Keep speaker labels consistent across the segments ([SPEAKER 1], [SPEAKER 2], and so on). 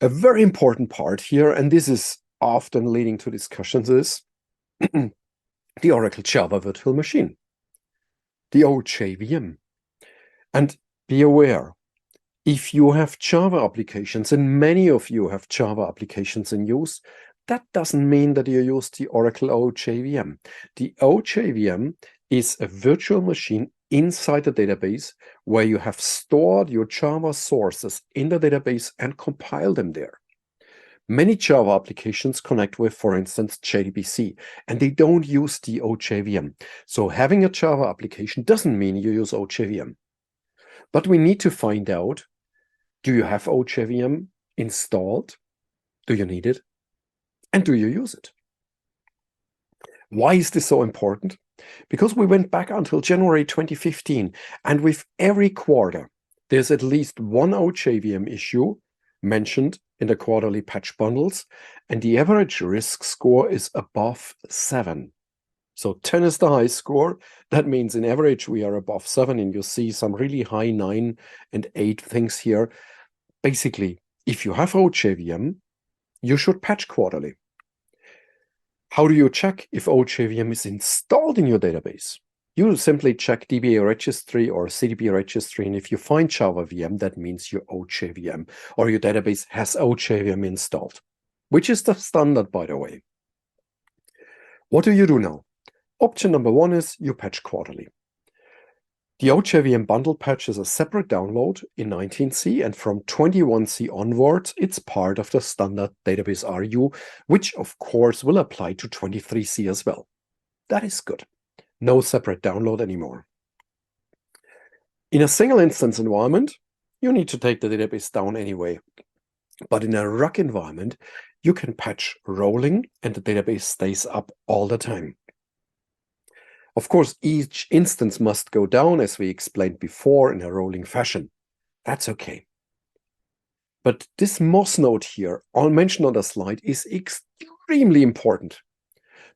[SPEAKER 1] A very important part here, and this is often leading to discussions, is the Oracle Java Virtual Machine, the OJVM. And be aware, if you have Java applications, and many of you have Java applications in use, that doesn't mean that you use the Oracle OJVM. The OJVM is a virtual machine inside the database where you have stored your Java sources in the database and compiled them there. Many Java applications connect with, for instance, JDBC, and they don't use the OJVM. So having a Java application doesn't mean you use OJVM. But we need to find out, do you have OJVM installed? Do you need it? And do you use it? Why is this so important? Because we went back until January 2015, and with every quarter, there's at least one OJVM issue mentioned in the quarterly patch bundles, and the average risk score is above 7. So 10 is the high score. That means in average we are above 7, and you see some really high 9 and 8 things here. Basically, if you have OJVM, you should patch quarterly. How do you check if OJVM is installed in your database? You simply check DBA registry or CDB registry, and if you find Java VM, that means your OJVM or your database has OJVM installed, which is the standard, by the way. What do you do now? Option number 1 is you patch quarterly. The OJVM bundle patch is a separate download in 19C, and from 21C onwards, it's part of the standard database RU, which of course will apply to 23C as well. That is good. No separate download anymore. In a single instance environment, you need to take the database down anyway. But in a RUC environment, you can patch rolling and the database stays up all the time. Of course, each instance must go down, as we explained before, in a rolling fashion. That's okay. But this MOS node here, all mentioned on the slide, is extremely important.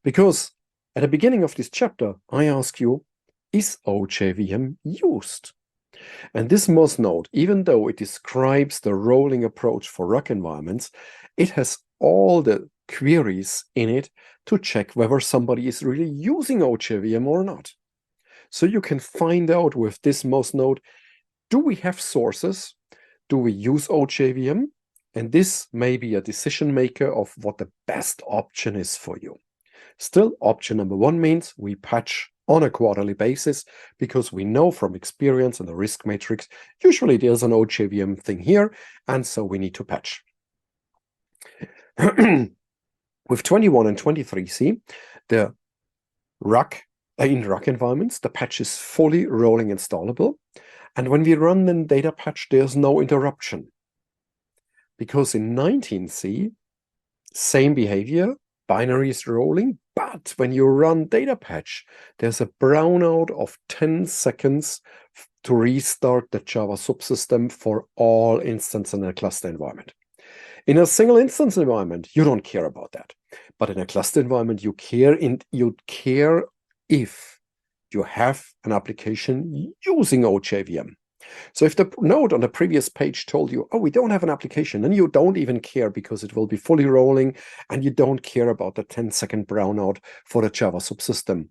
[SPEAKER 1] Because at the beginning of this chapter, I ask you, is OJVM used? And this MOS node, even though it describes the rolling approach for RUC environments, it has all the queries in it to check whether somebody is really using OJVM or not. So you can find out with this MOS node, do we have sources? Do we use OJVM? And this may be a decision maker of what the best option is for you. Still, option number 1 means we patch on a quarterly basis, because we know from experience and the risk matrix, usually there's an OJVM thing here, and so we need to patch. With 21 and 23C, the in RUC environments, the patch is fully rolling installable. And when we run the data patch, there's no interruption. Because in 19C, same behavior, binary is rolling, but when you run data patch, there's a brownout of 10 seconds to restart the Java subsystem for all instances in a cluster environment. In a single instance environment, you don't care about that. But in a cluster environment, you care if you have an application using OJVM. So if the node on the previous page told you, oh, we don't have an application, then you don't even care because it will be fully rolling and you don't care about the 10-second brownout for the Java subsystem.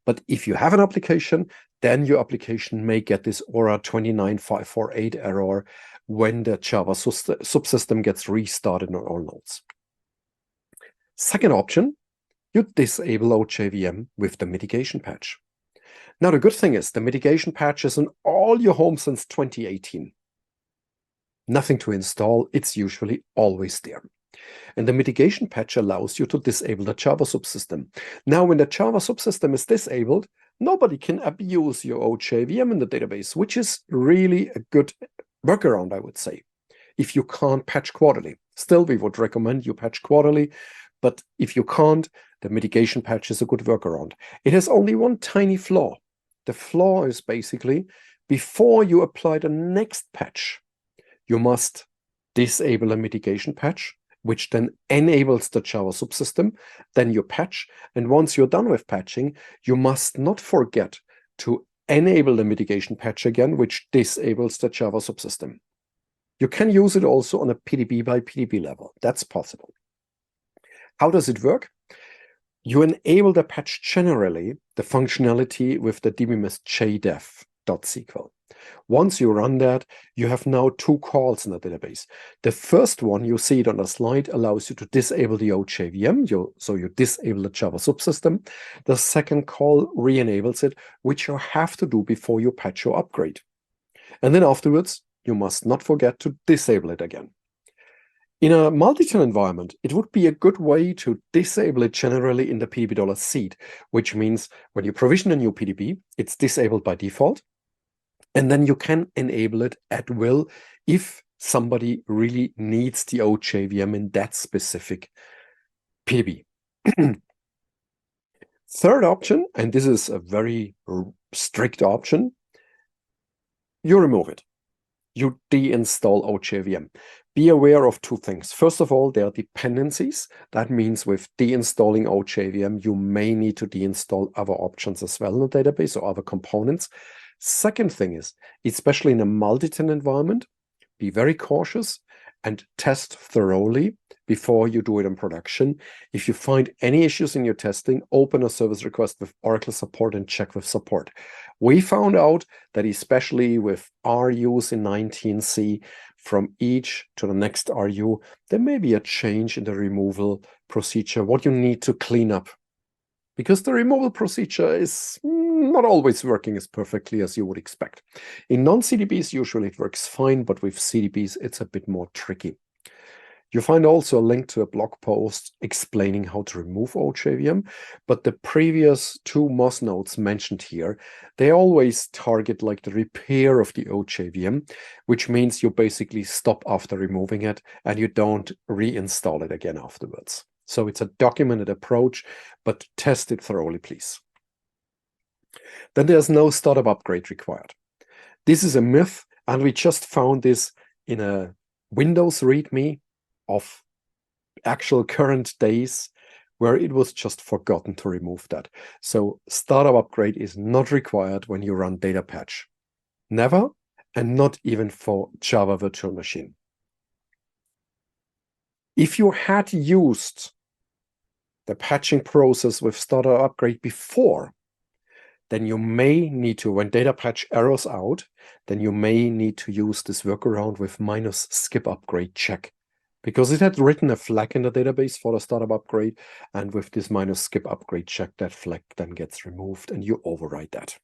[SPEAKER 1] But if you have an application, then your application may get this ORA 29548 error when the Java subsystem gets restarted on all nodes. Second option, you disable OJVM with the mitigation patch. Now, the good thing is the mitigation patch is on all your homes since 2018. Nothing to install, it's usually always there. And the mitigation patch allows you to disable the Java subsystem. Now, when the Java subsystem is disabled, nobody can abuse your OJVM in the database, which is really a good workaround, I would say, if you can't patch quarterly. Still, we would recommend you patch quarterly, but if you can't, the mitigation patch is a good workaround. It has only one tiny flaw. The flaw is basically, before you apply the next patch, you must disable a mitigation patch, which then enables the Java subsystem. Then you patch, and once you're done with patching, you must not forget to enable the mitigation patch again, which disables the Java subsystem. You can use it also on a PDB by PDB level. That's possible. How does it work? You enable the patch generally, the functionality with the dbms jdef.sql. Once you run that, you have now two calls in the database. The first one, you see it on the slide, allows you to disable the OJVM, so you disable the Java subsystem. The second call re-enables it, which you have to do before you patch or upgrade. And then afterwards, you must not forget to disable it again. In a multi-tenant environment, it would be a good way to disable it generally in the PDB $seed, which means when you provision a new PDB, it's disabled by default. And then you can enable it at will if somebody really needs the OJVM in that specific PDB. Third option, and this is a very strict option, you remove it. You deinstall OJVM. Be aware of two things. First of all, there are dependencies. That means with deinstalling OJVM, you may need to deinstall other options as well in the database or other components. Second thing is, especially in a multi-tenant environment, be very cautious and test thoroughly before you do it in production. If you find any issues in your testing, open a service request with Oracle support and check with support. We found out that especially with RUs in 19C, from each to the next RU, there may be a change in the removal procedure, what you need to clean up. Because the removal procedure is not always working as perfectly as you would expect. In non-CDBs, usually it works fine, but with CDBs, it's a bit more tricky. You find also a link to a blog post explaining how to remove OJVM, but the previous two Moz notes mentioned here, they always target like the repair of the OJVM, which means you basically stop after removing it and you don't reinstall it again afterwards. So it's a documented approach, but test it thoroughly, please. Then there's no startup upgrade required. This is a myth, and we just found this in a Windows README of actual current days where it was just forgotten to remove that. So startup upgrade is not required when you run data patch. Never, and not even for Java Virtual Machine. If you had used the patching process with startup upgrade before, then you may need to, when data patch errors out, then you may need to use this workaround with -skip upgrade check, because it had written a flag in the database for the startup upgrade, and with this -skip upgrade check, that flag then gets removed and you override that.